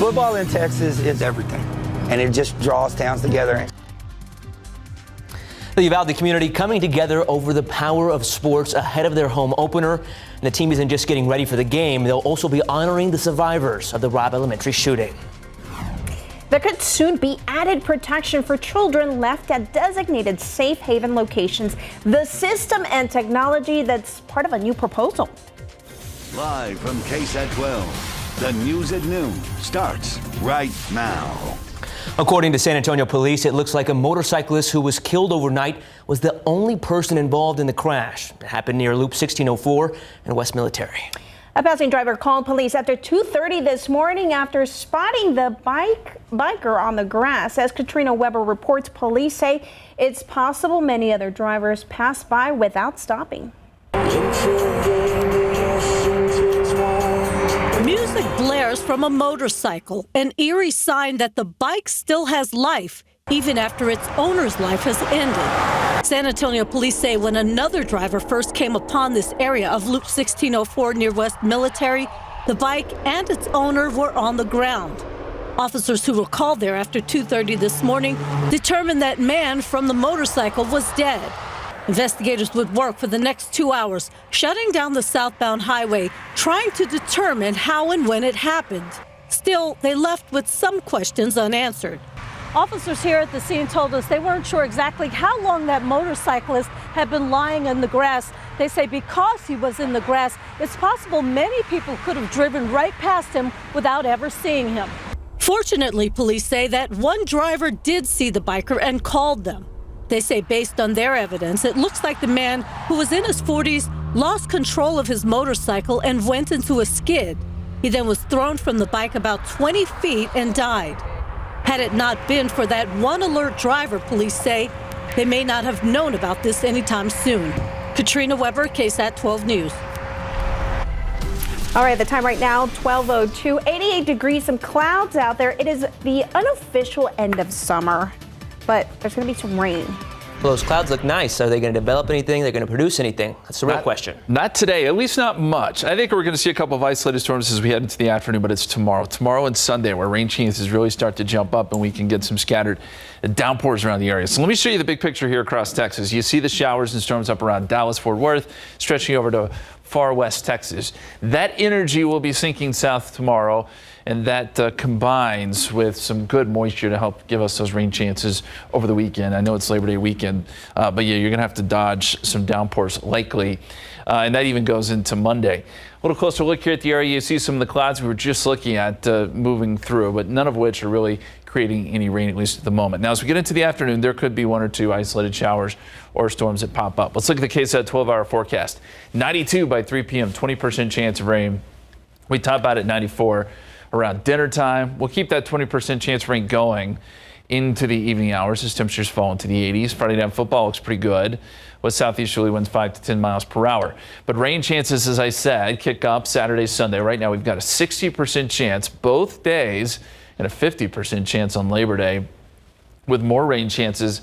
Football in Texas is everything, and it just draws towns together. The Uvalde community coming together over the power of sports ahead of their home opener. And the team isn't just getting ready for the game, they'll also be honoring the survivors of the Robb Elementary shooting. There could soon be added protection for children left at designated safe haven locations. The system and technology that's part of a new proposal. Live from KSAT 12, the news at noon starts right now. According to San Antonio police, it looks like a motorcyclist who was killed overnight was the only person involved in the crash. It happened near Loop 1604 and West Military. A passing driver called police after 2:30 this morning after spotting the biker on the grass. As Katrina Weber reports, police say it's possible many other drivers passed by without stopping. Music blares from a motorcycle, an eerie sign that the bike still has life, even after its owner's life has ended. San Antonio police say when another driver first came upon this area of Loop 1604 near West Military, the bike and its owner were on the ground. Officers who were called there after 2:30 this morning determined that man from the motorcycle was dead. Investigators would work for the next 2 hours, shutting down the southbound highway, trying to determine how and when it happened. Still, they left with some questions unanswered. Officers here at the scene told us they weren't sure exactly how long that motorcyclist had been lying in the grass. They say because he was in the grass, it's possible many people could have driven right past him without ever seeing him. Fortunately, police say that one driver did see the biker and called them. They say based on their evidence, it looks like the man, who was in his 40s, lost control of his motorcycle and went into a skid. He then was thrown from the bike about 20 feet and died. Had it not been for that one alert driver, police say, they may not have known about this anytime soon. Katrina Weber, KSAT 12 News. All right, the time right now, 12:02, 88 degrees, some clouds out there. It is the unofficial end of summer, but there's going to be some rain. Well, those clouds look nice. Are they going to develop anything? They're going to produce anything? That's the real question. Not today, at least not much. I think we're going to see a couple of isolated storms as we head into the afternoon, but it's tomorrow. Tomorrow and Sunday where rain chances really start to jump up and we can get some scattered downpours around the area. So let me show you the big picture here across Texas. You see the showers and storms up around Dallas, Fort Worth, stretching over to far west Texas. That energy will be sinking south tomorrow, and that combines with some good moisture to help give us those rain chances over the weekend. I know it's Labor Day weekend, but yeah, you're going to have to dodge some downpours likely, and that even goes into Monday. A little closer look here at the area. You see some of the clouds we were just looking at moving through, but none of which are really creating any rain, at least at the moment. Now, as we get into the afternoon, there could be one or two isolated showers or storms that pop up. Let's look at the KSAT 12-hour forecast. 92 by 3 p.m., 20% chance of rain. We top out at 94 around dinner time. We'll keep that 20% chance of rain going into the evening hours as temperatures fall into the 80s. Friday Night Football looks pretty good with southeasterly winds 5 to 10 miles per hour. But rain chances, as I said, kick up Saturday, Sunday. Right now, we've got a 60% chance both days and a 50% chance on Labor Day, with more rain chances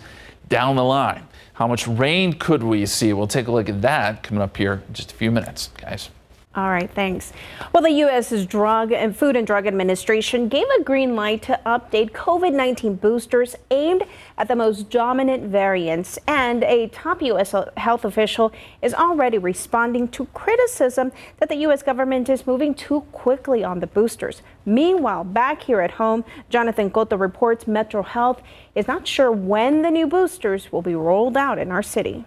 down the line. How much rain could we see? We'll take a look at that coming up here in just a few minutes, guys. All right, thanks. Well, the U.S. Drug and Food and Drug Administration gave a green light to update COVID-19 boosters aimed at the most dominant variants. And a top U.S. health official is already responding to criticism that the U.S. government is moving too quickly on the boosters. Meanwhile, back here at home, Jonathan Cotto reports Metro Health is not sure when the new boosters will be rolled out in our city.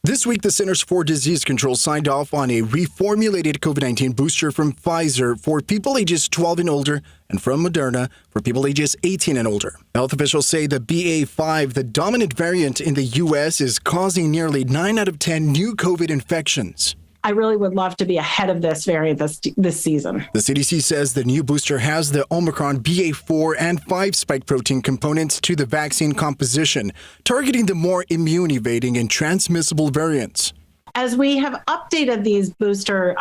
This week, the Centers for Disease Control signed off on a reformulated COVID-19 booster from Pfizer for people ages 12 and older and from Moderna for people ages 18 and older. Health officials say the BA.5, the dominant variant in the U.S., is causing nearly 9 out of 10 new COVID infections. I really would love to be ahead of this variant this season. The CDC says the new booster has the Omicron BA.4 and 5 spike protein components to the vaccine composition, targeting the more immune-evading and transmissible variants. As we have updated these booster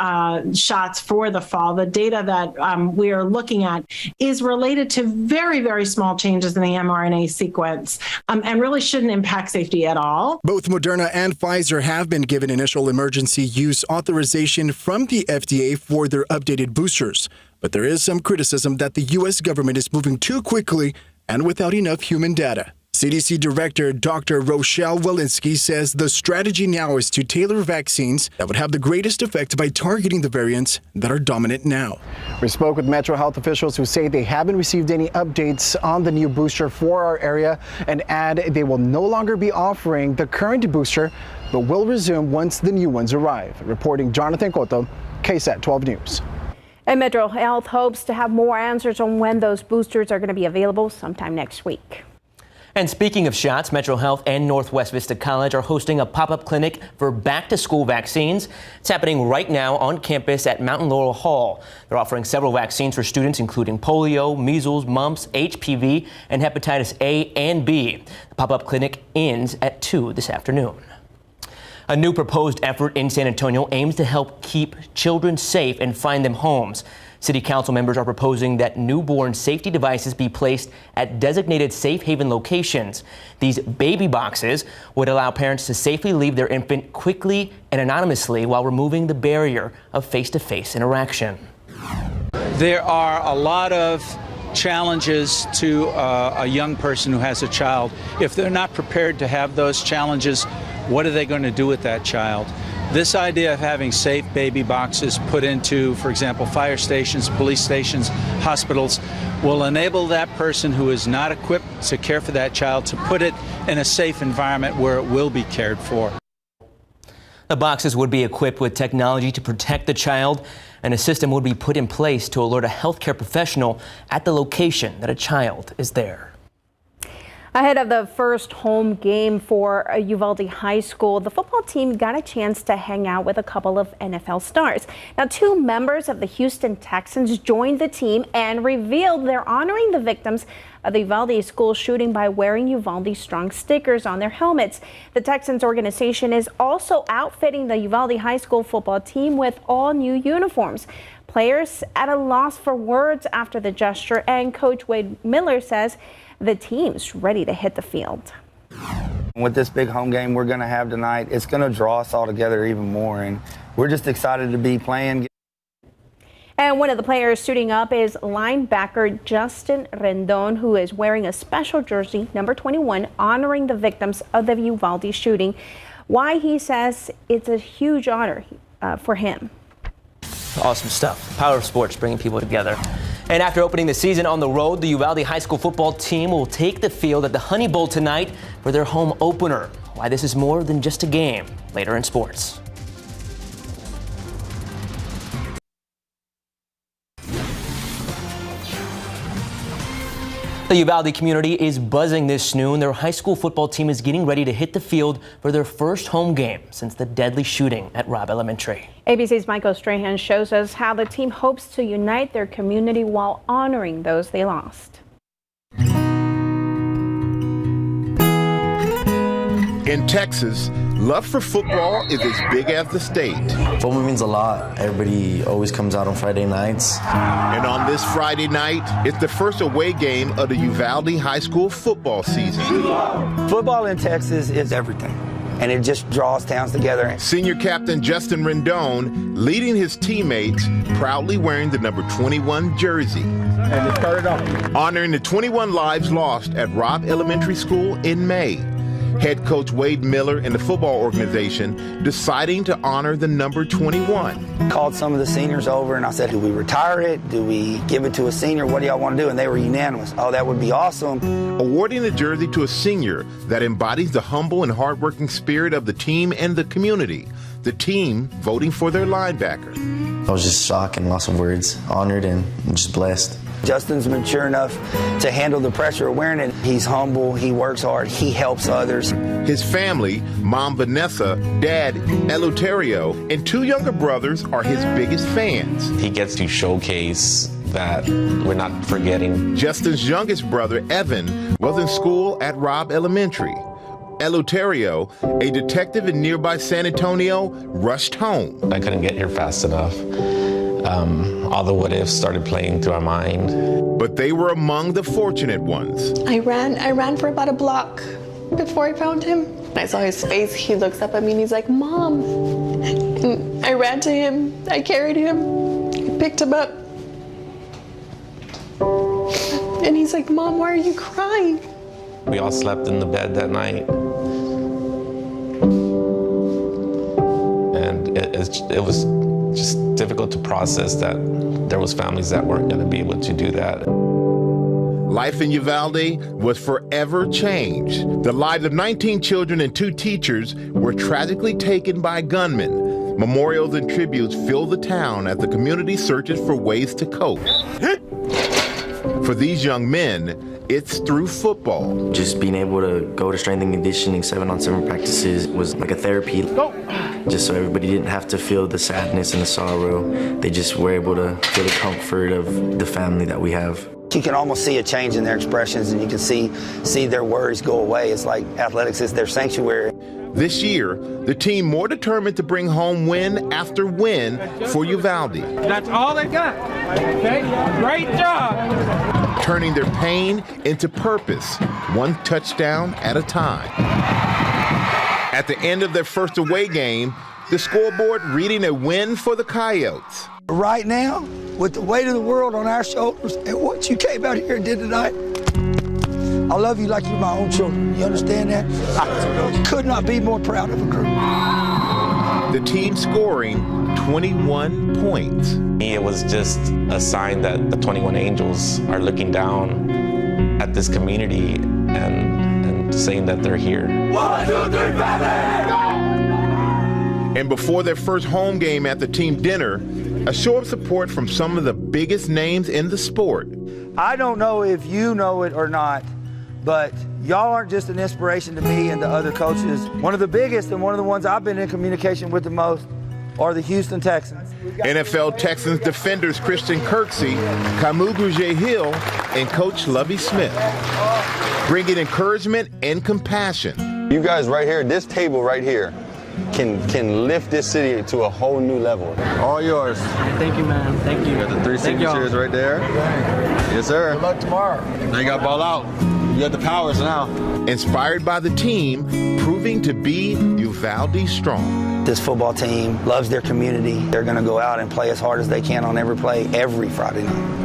shots for the fall, the data that we are looking at is related to very, very small changes in the mRNA sequence and really shouldn't impact safety at all. Both Moderna and Pfizer have been given initial emergency use authorization from the FDA for their updated boosters. But there is some criticism that the U.S. government is moving too quickly and without enough human data. CDC Director Dr. Rochelle Walensky says the strategy now is to tailor vaccines that would have the greatest effect by targeting the variants that are dominant now. We spoke with Metro Health officials who say they haven't received any updates on the new booster for our area and add they will no longer be offering the current booster, but will resume once the new ones arrive. Reporting Jonathan Cotto, KSAT 12 News. And Metro Health hopes to have more answers on when those boosters are going to be available sometime next week. And speaking of shots, Metro Health and Northwest Vista College are hosting a pop-up clinic for back-to-school vaccines. It's happening right now on campus at Mountain Laurel Hall. They're offering several vaccines for students, including polio, measles, mumps, HPV, and hepatitis A and B. The pop-up clinic ends at 2 this afternoon. A new proposed effort in San Antonio aims to help keep children safe and find them homes. City council members are proposing that newborn safety devices be placed at designated safe haven locations. These baby boxes would allow parents to safely leave their infant quickly and anonymously while removing the barrier of face-to-face interaction. There are a lot of challenges to a young person who has a child. If they're not prepared to have those challenges, what are they going to do with that child? This idea of having safe baby boxes put into, for example, fire stations, police stations, hospitals, will enable that person who is not equipped to care for that child to put it in a safe environment where it will be cared for. The boxes would be equipped with technology to protect the child, and a system would be put in place to alert a healthcare professional at the location that a child is there. Ahead of the first home game for Uvalde High School, the football team got a chance to hang out with a couple of NFL stars. Now, 2 members of the Houston Texans joined the team and revealed they're honoring the victims of the Uvalde school shooting by wearing Uvalde Strong stickers on their helmets. The Texans organization is also outfitting the Uvalde High School football team with all new uniforms. Players at a loss for words after the gesture, and Coach Wade Miller says the team's ready to hit the field. With this big home game we're going to have tonight, it's going to draw us all together even more, and we're just excited to be playing. And one of the players suiting up is linebacker Justin Rendon, who is wearing a special jersey, number 21, honoring the victims of the Uvalde shooting. Why, he says it's a huge honor for him. Awesome stuff. Power of sports bringing people together. And after opening the season on the road, the Uvalde High School football team will take the field at the Honey Bowl tonight for their home opener. Why this is more than just a game, later in sports. The Uvalde community is buzzing this noon. Their high school football team is getting ready to hit the field for their first home game since the deadly shooting at Robb Elementary. ABC's Michael Strahan shows us how the team hopes to unite their community while honoring those they lost. In Texas, love for football is as big as the state. Football means a lot. Everybody always comes out on Friday nights. And on this Friday night, it's the first away game of the Uvalde High School football season. Football in Texas is everything, and it just draws towns together. Senior captain Justin Rendon leading his teammates, proudly wearing the number 21 jersey. And it started off honoring the 21 lives lost at Robb Elementary School in May. Head coach Wade Miller and the football organization deciding to honor the number 21. Called some of the seniors over and I said, do we retire it? Do we give it to a senior? What do y'all want to do? And they were unanimous. Oh, that would be awesome. Awarding the jersey to a senior that embodies the humble and hardworking spirit of the team and the community. The team voting for their linebacker. I was just shocked and lost of words, honored and just blessed. Justin's mature enough to handle the pressure of wearing it. He's humble, he works hard, he helps others. His family, Mom Vanessa, Dad Eleuterio, and 2 younger brothers are his biggest fans. He gets to showcase that we're not forgetting. Justin's youngest brother, Evan, was in school at Robb Elementary. Eleuterio, a detective in nearby San Antonio, rushed home. I couldn't get here fast enough. All the what ifs started playing through our mind. But they were among the fortunate ones. I ran for about a block before I found him. I saw his face. He looks up at me and he's like, Mom. And I ran to him. I carried him. I picked him up. And he's like, Mom, why are you crying? We all slept in the bed that night. And it was just difficult to process that there was families that weren't going to be able to do that. Life in Uvalde was forever changed. The lives of 19 children and 2 teachers were tragically taken by gunmen. Memorials and tributes fill the town as the community searches for ways to cope. For these young men, it's through football. Just being able to go to strength and conditioning 7-on-7 practices was like a therapy. Just so everybody didn't have to feel the sadness and the sorrow. They just were able to feel the comfort of the family that we have. You can almost see a change in their expressions, and you can see their worries go away. It's like athletics is their sanctuary. This year, the team more determined to bring home win after win for Uvalde. That's all they got. Okay? Great job. Turning their pain into purpose, one touchdown at a time. At the end of their first away game, the scoreboard reading a win for the Coyotes. Right now, with the weight of the world on our shoulders and what you came out here and did tonight, I love you like you're my own children. You understand that? I could not be more proud of a group. The team scoring 21 points. It was just a sign that the 21 angels are looking down at this community and saying that they're here. 1, 2, 3, family! And before their first home game at the team dinner, a show of support from some of the biggest names in the sport. I don't know if you know it or not, but y'all aren't just an inspiration to me and to other coaches. One of the biggest and one of the ones I've been in communication with the most are the Houston Texans. NFL Texans defenders Christian Kirksey, Camus Grugier-Hill, and Coach Lovie Smith, bringing encouragement and compassion. You guys right here, this table right here, can lift this city to a whole new level. All yours. Thank you, man. Thank you. You got the 3 signatures right there. Yes, sir. Good luck tomorrow. Now you got ball out. You got the powers now. Inspired by the team, proving to be Uvalde strong. This football team loves their community. They're going to go out and play as hard as they can on every play, every Friday night.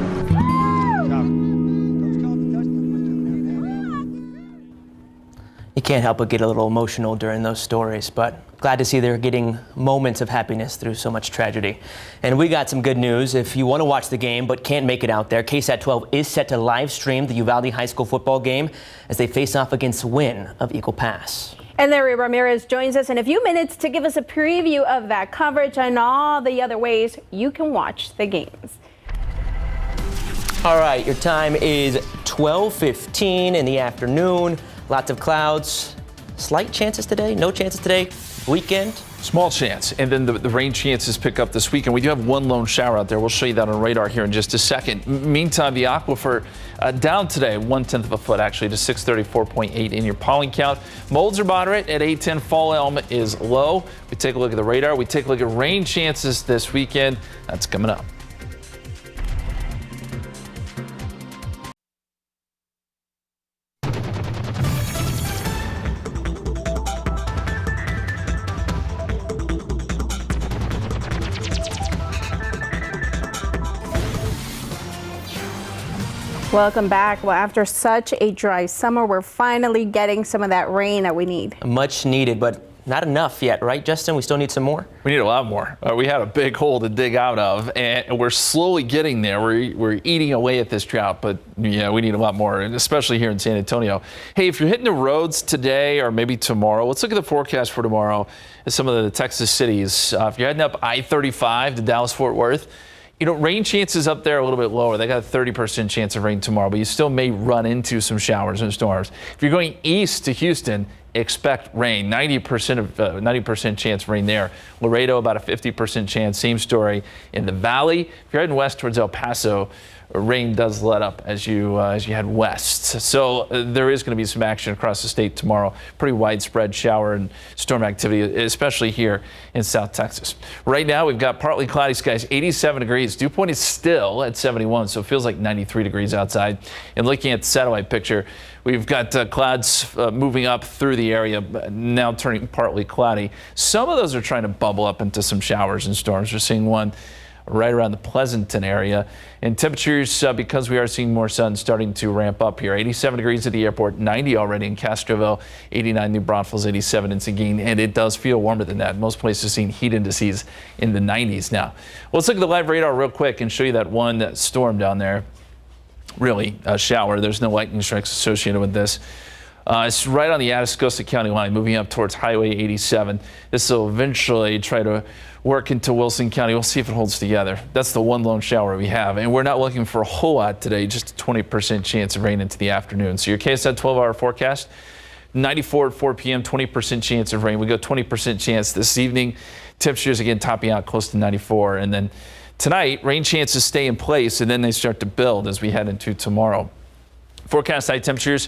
You can't help but get a little emotional during those stories, but glad to see they're getting moments of happiness through so much tragedy. And we got some good news. If you want to watch the game but can't make it out there, KSAT 12 is set to live stream the Uvalde High School football game as they face off against Wynn of Eagle Pass. And Larry Ramirez joins us in a few minutes to give us a preview of that coverage and all the other ways you can watch the games. All right, your time is 12:15 in the afternoon. Lots of clouds. Slight chances today, no chances today. Weekend. Small chance, and then the rain chances pick up this weekend. We do have one lone shower out there. We'll show you that on radar here in just a second. Meantime, the aquifer down today, 1/10 of a foot actually to 634.8 in your pollen count. Molds are moderate at 810. Fall elm is low. We take a look at the radar. We take a look at rain chances this weekend. That's coming up. Welcome back. Well, after such a dry summer, we're finally getting some of that rain that we need. Much needed, but not enough yet, right, Justin? We still need some more? We need a lot more. We had a big hole to dig out of, and we're slowly getting there. We're eating away at this drought, but yeah, we need a lot more, and especially here in San Antonio. Hey, if you're hitting the roads today or maybe tomorrow, let's look at the forecast for tomorrow in some of the Texas cities. If you're heading up I-35 to Dallas-Fort Worth, you know, rain chances up there a little bit lower. They got a 30% chance of rain tomorrow, but you still may run into some showers and storms. If you're going east to Houston, expect rain. 90% chance of rain there. Laredo, about a 50% chance. Same story in the valley. If you're heading west towards El Paso, rain does let up as you head west. So there is going to be some action across the state tomorrow. Pretty widespread shower and storm activity, especially here in South Texas. Right now, we've got partly cloudy skies, 87 degrees. Dew point is still at 71, so it feels like 93 degrees outside. And looking at the satellite picture, we've got clouds moving up through the area, now turning partly cloudy. Some of those are trying to bubble up into some showers and storms. We're seeing one right around the Pleasanton area. And temperatures, because we are seeing more sun, starting to ramp up here. 87 degrees at the airport, 90 already in Castroville, 89 New Braunfels, 87 in Seguin, and it does feel warmer than that. Most places seeing heat indices in the 90s now. Well, let's look at the live radar real quick and show you that one storm down there. Really a shower. There's no lightning strikes associated with this. It's right on the Atascosa County line, moving up towards Highway 87. This will eventually try to work into Wilson County. We'll see if it holds together. That's the one lone shower we have. And we're not looking for a whole lot today, just a 20% chance of rain into the afternoon. So your KSAT 12-hour forecast, 94 at 4 p.m., 20% chance of rain. We go 20% chance this evening. Temperatures again topping out close to 94. And then tonight, rain chances stay in place, and then they start to build as we head into tomorrow. Forecast high temperatures,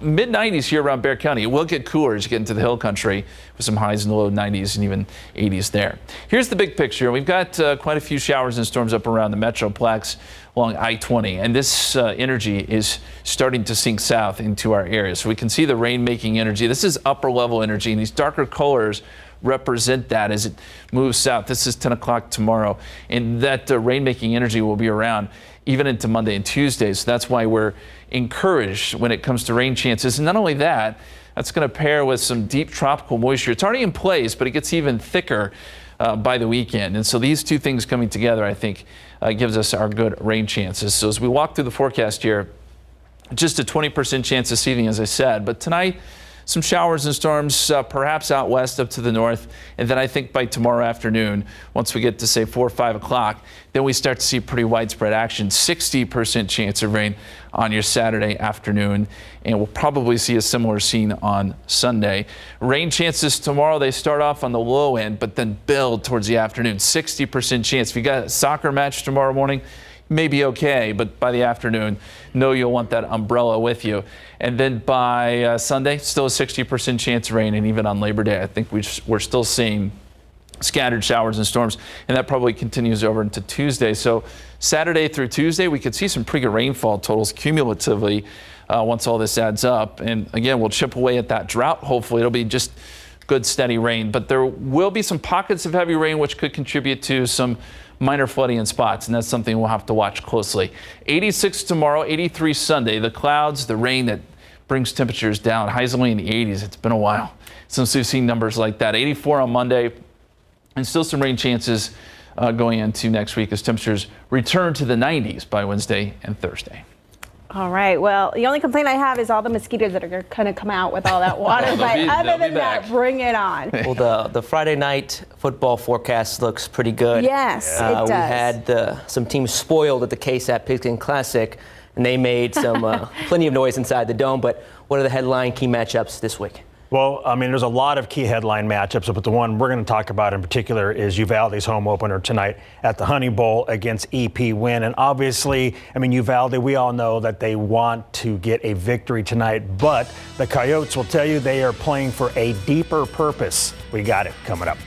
mid-90s here around Bexar County. It will get cooler as you get into the hill country with some highs in the low 90s and even 80s there. Here's the big picture. We've got quite a few showers and storms up around the Metroplex along I-20, and this energy is starting to sink south into our area. So we can see the rain-making energy. This is upper-level energy, and these darker colors represent that as it moves south. This is 10 o'clock tomorrow, and that rain-making energy will be around even into Monday and Tuesday. So that's why we're encouraged when it comes to rain chances. And not only that, that's going to pair with some deep tropical moisture. It's already in place, but it gets even thicker by the weekend. And so these two things coming together, I think, gives us our good rain chances. So as we walk through the forecast here, just a 20% chance this evening, as I said. But tonight, some showers and storms perhaps out west up to the north. And then I think by tomorrow afternoon, once we get to say 4 or 5 o'clock, then we start to see pretty widespread action. 60% chance of rain on your Saturday afternoon. And we'll probably see a similar scene on Sunday. Rain chances tomorrow, they start off on the low end, but then build towards the afternoon. 60% chance. If you got a soccer match tomorrow morning, maybe okay, but by the afternoon, know you'll want that umbrella with you. And then by Sunday, still a 60% chance of rain, and even on Labor Day, I think we're still seeing scattered showers and storms, and that probably continues over into Tuesday. So Saturday through Tuesday, we could see some pretty good rainfall totals cumulatively once all this adds up. And again, we'll chip away at that drought. Hopefully it'll be just good steady rain, but there will be some pockets of heavy rain which could contribute to some minor flooding in spots, and that's something we'll have to watch closely. 86 tomorrow, 83 Sunday. The clouds, the rain that brings temperatures down. Highs only in the 80s. It's been a while since we've seen numbers like that. 84 on Monday, and still some rain chances going into next week as temperatures return to the 90s by Wednesday and Thursday. All right. Well, the only complaint I have is all the mosquitoes that are going to come out with all that water. But other than that, bring it on. Well, the Friday night football forecast looks pretty good. Yes, it does. We had some teams spoiled at the KSAT Pigskin Classic, and they made some plenty of noise inside the dome. But what are the headline key matchups this week? Well, I mean, there's a lot of key headline matchups, but the one we're going to talk about in particular is Uvalde's home opener tonight at the Honey Bowl against EP Wynn. And obviously, I mean, Uvalde, we all know that they want to get a victory tonight, but the Coyotes will tell you they are playing for a deeper purpose. We got it coming up.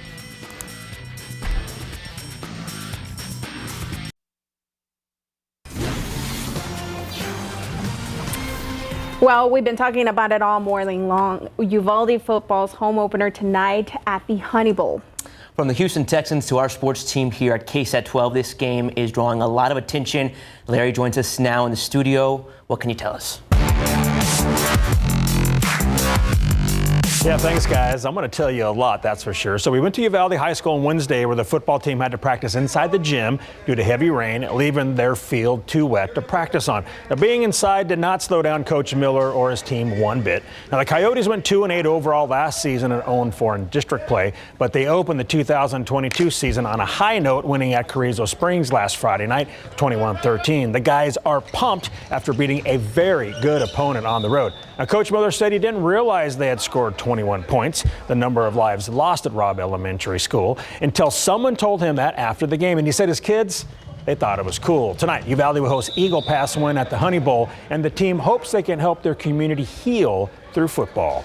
Well, we've been talking about it all morning long. Uvalde football's home opener tonight at the Honey Bowl. From the Houston Texans to our sports team here at KSAT 12, this game is drawing a lot of attention. Larry joins us now in the studio. What can you tell us? Yeah, thanks, guys. I'm going to tell you a lot, that's for sure. So we went to Uvalde High School on Wednesday, where the football team had to practice inside the gym due to heavy rain, leaving their field too wet to practice on. Now, being inside did not slow down Coach Miller or his team one bit. Now, the Coyotes went 2-8 overall last season and 0-4 in district play, but they opened the 2022 season on a high note, winning at Carrizo Springs last Friday night, 21-13. The guys are pumped after beating a very good opponent on the road. Now, Coach Miller said he didn't realize they had scored 21 points, the number of lives lost at Robb Elementary School, until someone told him that after the game. And he said his kids, they thought it was cool. Tonight, Uvalde will host Eagle Pass Win at the Honey Bowl, and the team hopes they can help their community heal through football.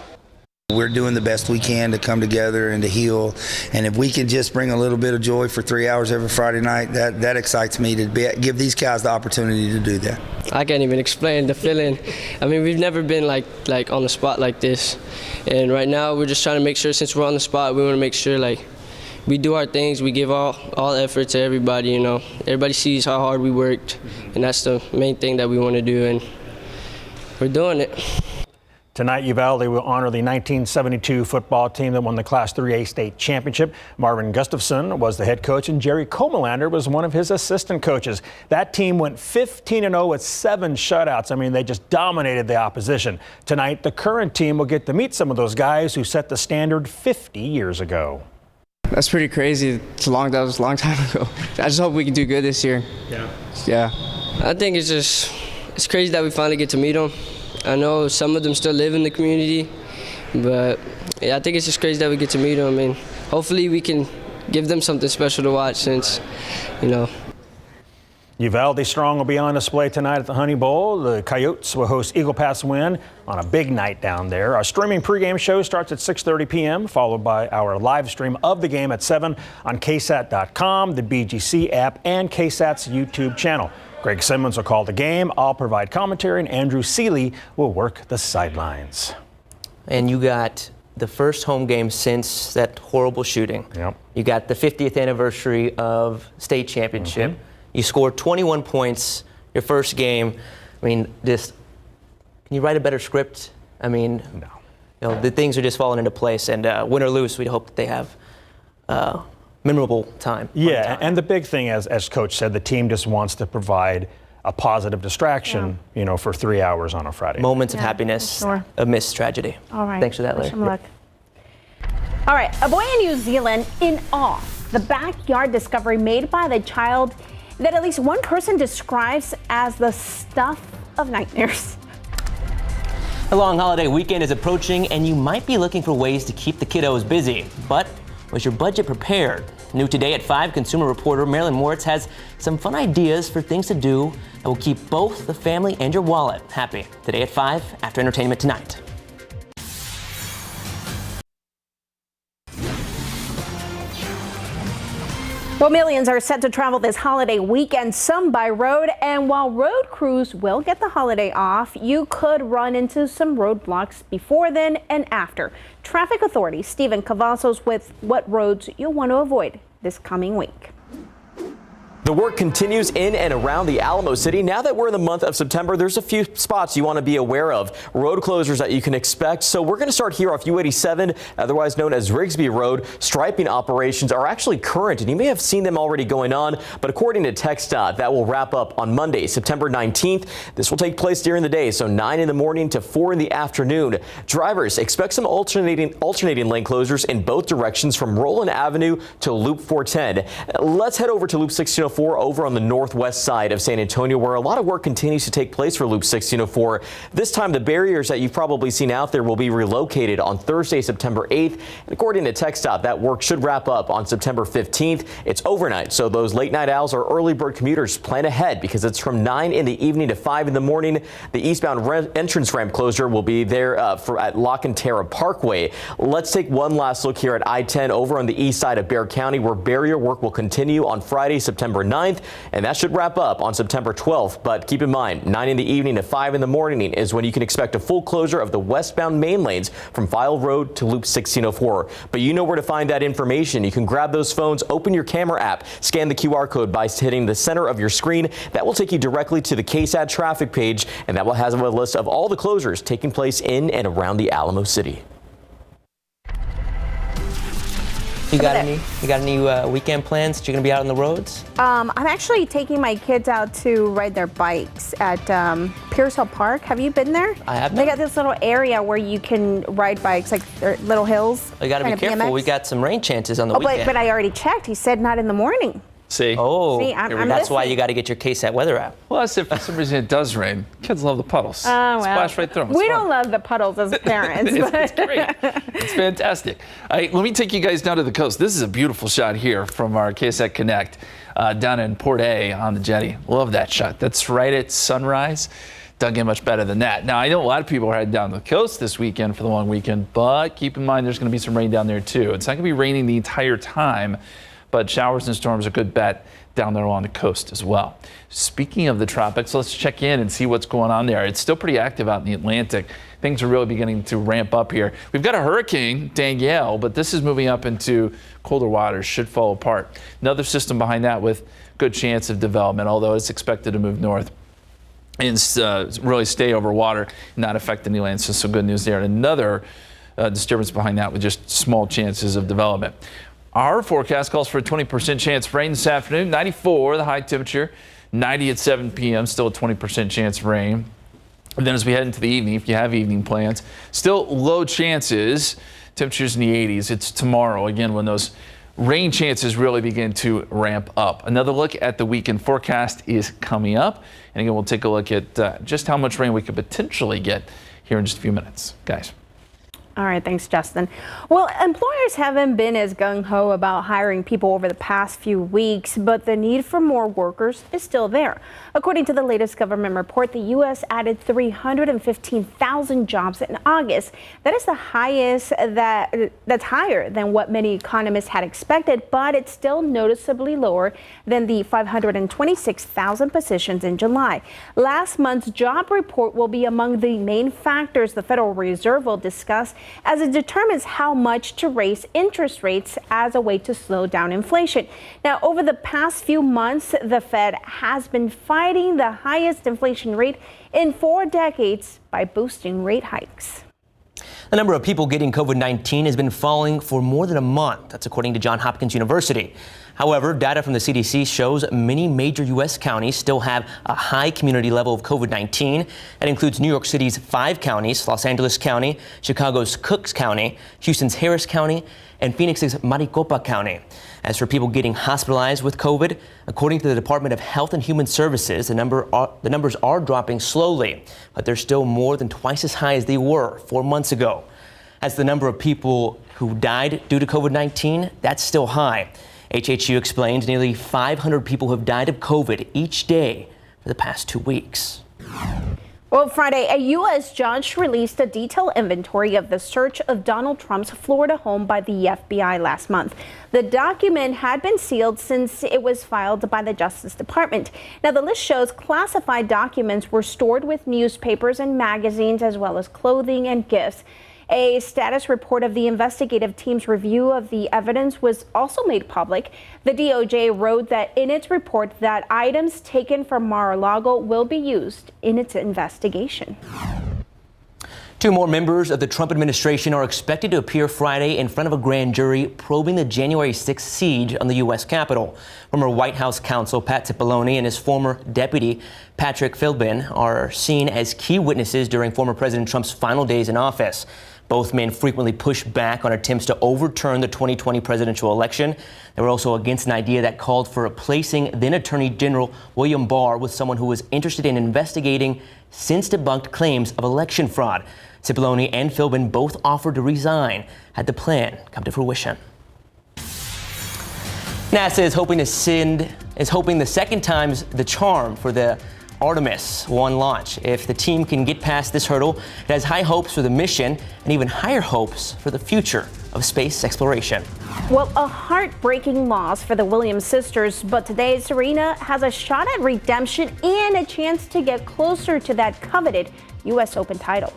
We're doing the best we can to come together and to heal. And if we can just bring a little bit of joy for 3 hours every Friday night, that excites me to give these guys the opportunity to do that. I can't even explain the feeling. I mean, we've never been like on the spot like this. And right now we're just trying to make sure, since we're on the spot, we want to make sure like we do our things. We give all effort to everybody, you know. Everybody sees how hard we worked, and that's the main thing that we want to do, and we're doing it. Tonight, Uvalde will honor the 1972 football team that won the Class 3A state championship. Marvin Gustafson was the head coach, and Jerry Comalander was one of his assistant coaches. That team went 15-0 with 7 shutouts. I mean, they just dominated the opposition. Tonight, the current team will get to meet some of those guys who set the standard 50 years ago. That's pretty crazy. That was a long time ago. I just hope we can do good this year. Yeah. I think it's crazy that we finally get to meet them. I know some of them still live in the community, but yeah, I think it's just crazy that we get to meet them, and hopefully we can give them something special to watch since, you know. Uvalde Strong will be on display tonight at the Honey Bowl. The Coyotes will host Eagle Pass Win on a big night down there. Our streaming pregame show starts at 6:30 p.m., followed by our live stream of the game at 7 on KSAT.com, the BGC app, and KSAT's YouTube channel. Greg Simmons will call the game. I'll provide commentary, and Andrew Seeley will work the sidelines. And you got the first home game since that horrible shooting. Yep. You got the 50th anniversary of state championship. Mm-hmm. You scored 21 points your first game. I mean, can you write a better script? I mean, no. You know, the things are just falling into place. And win or lose, we hope that they have memorable time. Yeah, and the big thing, as Coach said, the team just wants to provide a positive distraction, you know, for 3 hours on a Friday. Moments of happiness amidst tragedy. All right. Thanks for that, Larry. Wish him luck. All right, a boy in New Zealand in awe. The backyard discovery made by the child that at least one person describes as the stuff of nightmares. The long holiday weekend is approaching, and you might be looking for ways to keep the kiddos busy. But was your budget prepared? New today at 5, consumer reporter Marilyn Moritz has some fun ideas for things to do that will keep both the family and your wallet happy. Today at 5, after Entertainment Tonight. Well, millions are set to travel this holiday weekend, some by road. And while road crews will get the holiday off, you could run into some roadblocks before then and after. Traffic Authority Stephen Cavazos with what roads you'll want to avoid this coming week. The work continues in and around the Alamo City. Now that we're in the month of September, there's a few spots you want to be aware of. Road closures that you can expect. So we're going to start here off U87, otherwise known as Rigsby Road. Striping operations are actually current, and you may have seen them already going on. But according to TxDOT, that will wrap up on Monday, September 19th. This will take place during the day, so 9 in the morning to 4 in the afternoon. Drivers expect some alternating lane closures in both directions from Roland Avenue to Loop 410. Let's head over to Loop 1604 over on the northwest side of San Antonio, where a lot of work continues to take place for Loop 1604. This time, the barriers that you've probably seen out there will be relocated on Thursday, September 8th. And according to TxDOT, that work should wrap up on September 15th. It's overnight, so those late night owls or early bird commuters plan ahead because it's from 9 in the evening to 5 in the morning. The eastbound entrance ramp closure will be there at La Cantera Parkway. Let's take one last look here at I-10 over on the east side of Bexar County, where barrier work will continue on Friday, September 9th, and that should wrap up on September 12th. But keep in mind, 9 in the evening to 5 in the morning is when you can expect a full closure of the westbound main lanes from File Road to Loop 1604. But you know where to find that information. You can grab those phones, open your camera app, scan the QR code by hitting the center of your screen. That will take you directly to the KSAT traffic page, and that will have a list of all the closures taking place in and around the Alamo City. You got any weekend plans that you're going to be out on the roads? I'm actually taking my kids out to ride their bikes at Pierce Hill Park. Have you been there? I have. They got this little area where you can ride bikes, like little hills. You got to be careful. We got some rain chances on the weekend. But I already checked. He said not in the morning. See? Oh, See, I'm that's why you got to get your KSAT weather app. Well, if for some reason it does rain, kids love the puddles. Oh, well. Splash right through them. We don't love the puddles as parents. It's great. It's fantastic. All right, let me take you guys down to the coast. This is a beautiful shot here from our KSAT Connect down in Port A on the jetty. Love that shot. That's right at sunrise. Doesn't get much better than that. Now, I know a lot of people are heading down the coast this weekend for the long weekend, but keep in mind there's going to be some rain down there too. It's not going to be raining the entire time, but showers and storms are a good bet down there along the coast as well. Speaking of the tropics, let's check in and see what's going on there. It's still pretty active out in the Atlantic. Things are really beginning to ramp up here. We've got a hurricane, Danielle, but this is moving up into colder waters, should fall apart. Another system behind that with good chance of development, although it's expected to move north and really stay over water, not affect any land. So some good news there. And another disturbance behind that with just small chances of development. Our forecast calls for a 20% chance of rain this afternoon, 94 the high temperature, 90 at 7 p.m., still a 20% chance of rain. And then as we head into the evening, if you have evening plans, still low chances, temperatures in the 80s. It's tomorrow, again, when those rain chances really begin to ramp up. Another look at the weekend forecast is coming up. And again, we'll take a look at just how much rain we could potentially get here in just a few minutes. Guys. All right, thanks, Justin. Well, employers haven't been as gung-ho about hiring people over the past few weeks, but the need for more workers is still there. According to the latest government report, the U.S. added 315,000 jobs in August. That is the highest that's higher than what many economists had expected, but it's still noticeably lower than the 526,000 positions in July. Last month's job report will be among the main factors the Federal Reserve will discuss as it determines how much to raise interest rates as a way to slow down inflation. Now, over the past few months, the Fed has been fighting the highest inflation rate in 4 decades by boosting rate hikes. The number of people getting COVID-19 has been falling for more than a month. That's according to Johns Hopkins University. However, data from the CDC shows many major U.S. counties still have a high community level of COVID-19. That includes New York City's 5 counties, Los Angeles County, Chicago's Cook County, Houston's Harris County, and Phoenix's Maricopa County. As for people getting hospitalized with COVID, according to the Department of Health and Human Services, the numbers are dropping slowly, but they're still more than twice as high as they were 4 months ago. As the number of people who died due to COVID-19, that's still high. HHU explains nearly 500 people have died of COVID each day for the past 2 weeks. Well, Friday, a U.S. judge released a detailed inventory of the search of Donald Trump's Florida home by the FBI last month. The document had been sealed since it was filed by the Justice Department. Now, the list shows classified documents were stored with newspapers and magazines, as well as clothing and gifts. A status report of the investigative team's review of the evidence was also made public. The DOJ wrote that in its report that items taken from Mar-a-Lago will be used in its investigation. 2 more members of the Trump administration are expected to appear Friday in front of a grand jury probing the January 6th siege on the U.S. Capitol. Former White House counsel Pat Cipollone and his former deputy Patrick Philbin are seen as key witnesses during former President Trump's final days in office. Both men frequently pushed back on attempts to overturn the 2020 presidential election. They were also against an idea that called for replacing then Attorney General William Barr with someone who was interested in investigating since debunked claims of election fraud. Cipollone and Philbin both offered to resign had the plan come to fruition. NASA is hoping the second time's the charm for the Artemis 1 launch. If the team can get past this hurdle, it has high hopes for the mission and even higher hopes for the future of space exploration. Well, a heartbreaking loss for the Williams sisters, but today Serena has a shot at redemption and a chance to get closer to that coveted U.S. Open title.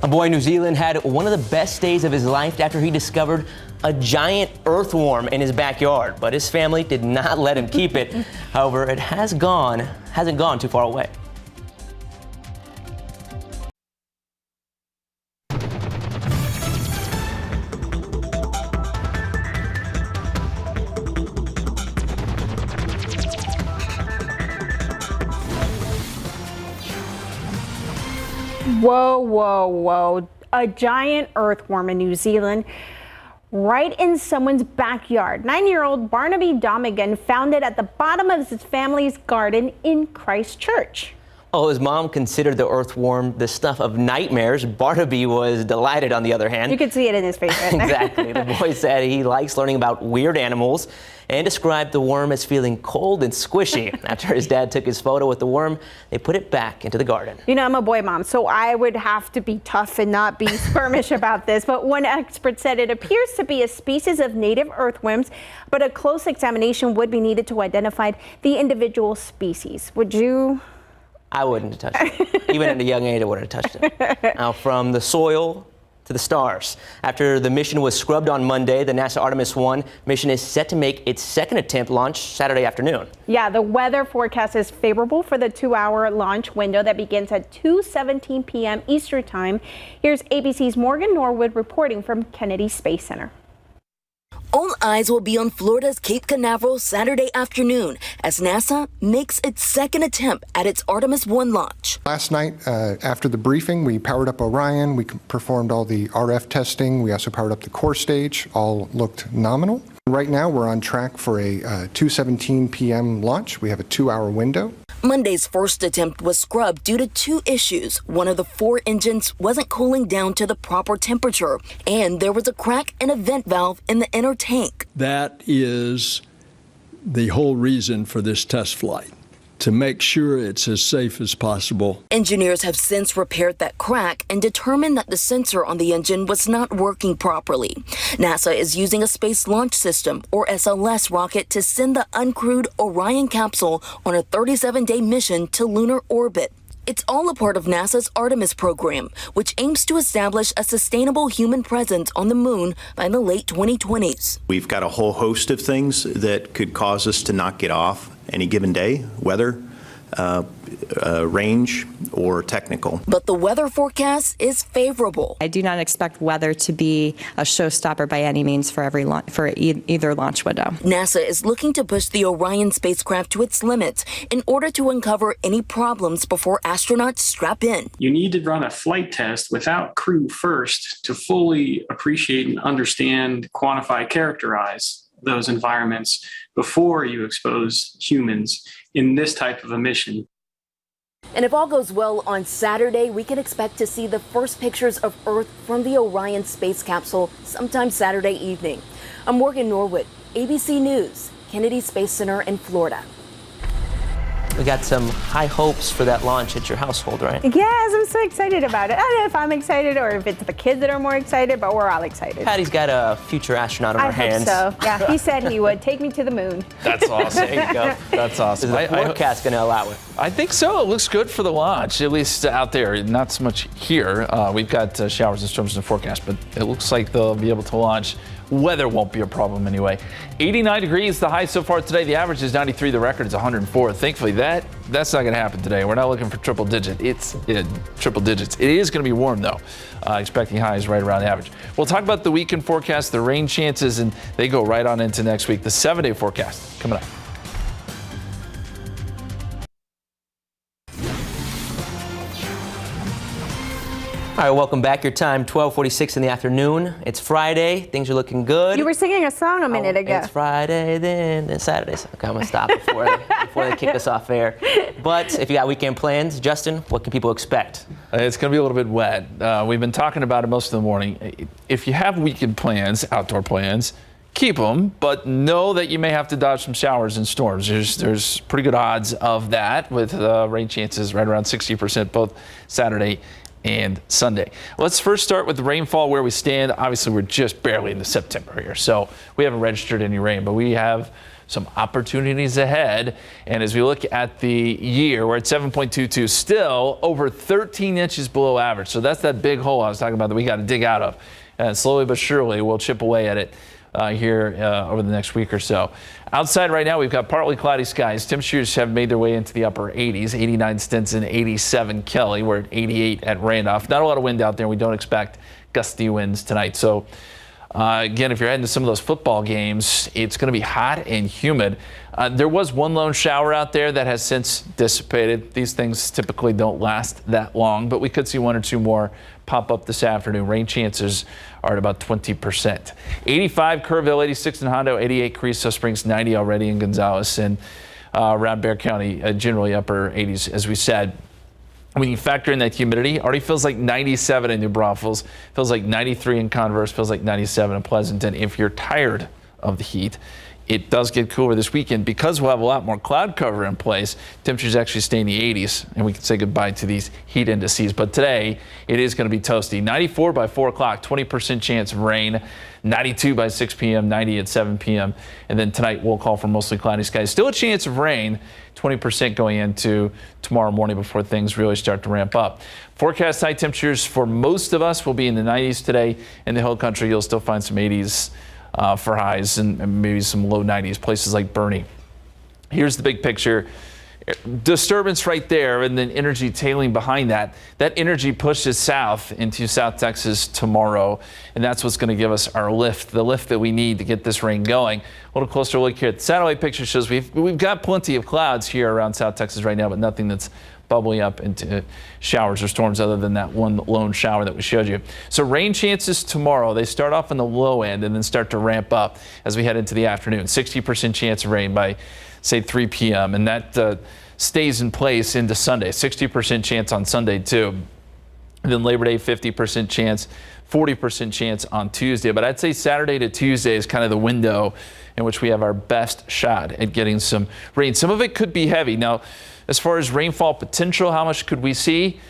A boy in New Zealand had one of the best days of his life after he discovered a giant earthworm in his backyard, but his family did not let him keep it. However, it hasn't gone too far away. Whoa, whoa, whoa. A giant earthworm in New Zealand, right in someone's backyard. 9-year-old Barnaby Domigan found it at the bottom of his family's garden in Christchurch. Oh, his mom considered the earthworm the stuff of nightmares. Barnaby was delighted, on the other hand. You could see it in his face right now. Exactly. The boy said he likes learning about weird animals and described the worm as feeling cold and squishy. After his dad took his photo with the worm, they put it back into the garden. You know, I'm a boy mom, so I would have to be tough and not be skirmish about this. But one expert said it appears to be a species of native earthworms, but a close examination would be needed to identify the individual species. Would you? I wouldn't have touched it. Even at a young age, I wouldn't have touched it. Now, from the soil to the stars. After the mission was scrubbed on Monday, the NASA Artemis 1 mission is set to make its second attempt launch Saturday afternoon. Yeah, the weather forecast is favorable for the 2-hour launch window that begins at 2:17 p.m. Eastern Time. Here's ABC's Morgan Norwood reporting from Kennedy Space Center. All eyes will be on Florida's Cape Canaveral Saturday afternoon as NASA makes its second attempt at its Artemis 1 launch. Last night, after the briefing, we powered up Orion. We performed all the RF testing. We also powered up the core stage. All looked nominal. Right now, we're on track for a 2:17 p.m. launch. We have a 2-hour window. Monday's first attempt was scrubbed due to 2 issues. One of the 4 engines wasn't cooling down to the proper temperature, and there was a crack in a vent valve in the inner tank. That is the whole reason for this test flight, to make sure it's as safe as possible. Engineers have since repaired that crack and determined that the sensor on the engine was not working properly. NASA is using a Space Launch System, or SLS, rocket to send the uncrewed Orion capsule on a 37-day mission to lunar orbit. It's all a part of NASA's Artemis program, which aims to establish a sustainable human presence on the moon by the late 2020s. We've got a whole host of things that could cause us to not get off any given day, weather, range, or technical. But the weather forecast is favorable. I do not expect weather to be a showstopper by any means for either launch window. NASA is looking to push the Orion spacecraft to its limits in order to uncover any problems before astronauts strap in. You need to run a flight test without crew first to fully appreciate and understand, quantify, characterize those environments before you expose humans in this type of a mission. And if all goes well on Saturday, we can expect to see the first pictures of Earth from the Orion space capsule sometime Saturday evening. I'm Morgan Norwood, ABC News, Kennedy Space Center in Florida. We got some high hopes for that launch at your household, right? Yes, I'm so excited about it. I don't know if I'm excited or if it's the kids that are more excited, but we're all excited. Patty's got a future astronaut on her hands. I hope so. Yeah, he said he would take me to the moon. That's awesome. There you go. That's awesome. Is the forecast going to allow it? I think so. It looks good for the launch, at least out there. Not so much here. We've got showers and storms in the forecast, but it looks like they'll be able to launch. Weather won't be a problem anyway. 89 degrees, the high so far today. The average is 93. The record is 104. Thankfully, that's not going to happen today. We're not looking for triple digits. It is going to be warm, though. Expecting highs right around the average. We'll talk about the weekend forecast, the rain chances, and they go right on into next week. The 7-day forecast coming up. All right, welcome back. Your time, 12:46 in the afternoon. It's Friday. Things are looking good. You were singing a song a minute ago. It's Friday, then Saturday. Okay, I'm going to stop before they kick us off air. But if you got weekend plans, Justin, what can people expect? It's going to be a little bit wet. We've been talking about it most of the morning. If you have weekend plans, outdoor plans, keep them, but know that you may have to dodge some showers and storms. There's pretty good odds of that with rain chances right around 60% both Saturday and Sunday. Let's first start with the rainfall where we stand. Obviously, we're just barely into September here, so we haven't registered any rain, but we have some opportunities ahead. And as we look at the year, we're at 7.22, still over 13 inches below average. So that's that big hole I was talking about that we got to dig out of. And slowly but surely, we'll chip away at it here over the next week or so. Outside right now, we've got partly cloudy skies. Temperatures have made their way into the upper 80s, 89 Stinson, 87 Kelly. We're at 88 at Randolph. Not a lot of wind out there. We don't expect gusty winds tonight. So again, if you're heading to some of those football games, it's going to be hot and humid. There was one lone shower out there that has since dissipated. These things typically don't last that long, but we could see one or two more pop up this afternoon. Rain chances are at about 20%. 85 Kerrville, 86 in Hondo, 88 Carrizo Springs, 90 already in Gonzales, and around Bexar County, generally upper 80s, as we said. When you factor in that humidity, already feels like 97 in New Braunfels, feels like 93 in Converse, feels like 97 in Pleasanton. If you're tired of the heat, it does get cooler this weekend because we'll have a lot more cloud cover in place. Temperatures actually stay in the 80s, and we can say goodbye to these heat indices. But today, it is going to be toasty. 94 by 4 o'clock, 20% chance of rain. 92 by 6 p.m., 90 at 7 p.m. And then tonight, we'll call for mostly cloudy skies. Still a chance of rain, 20% going into tomorrow morning before things really start to ramp up. Forecast high temperatures for most of us will be in the 90s today. In the hill country, you'll still find some 80s for highs and maybe some low 90s, places like Bernie. Here's the big picture. Disturbance right there, and then energy tailing behind that. That energy pushes south into South Texas tomorrow, and that's what's going to give us our lift, the lift that we need to get this rain going. A little closer look here. The satellite picture shows we've got plenty of clouds here around South Texas right now, but nothing that's bubbling up into showers or storms other than that one lone shower that we showed you. So rain chances tomorrow, they start off on the low end and then start to ramp up as we head into the afternoon. 60% chance of rain by, say, 3 p.m. And that stays in place into Sunday. 60% chance on Sunday, too. And then Labor Day, 50% chance, 40% chance on Tuesday. But I'd say Saturday to Tuesday is kind of the window in which we have our best shot at getting some rain. Some of it could be heavy. Now, as far as rainfall potential, how much could we see?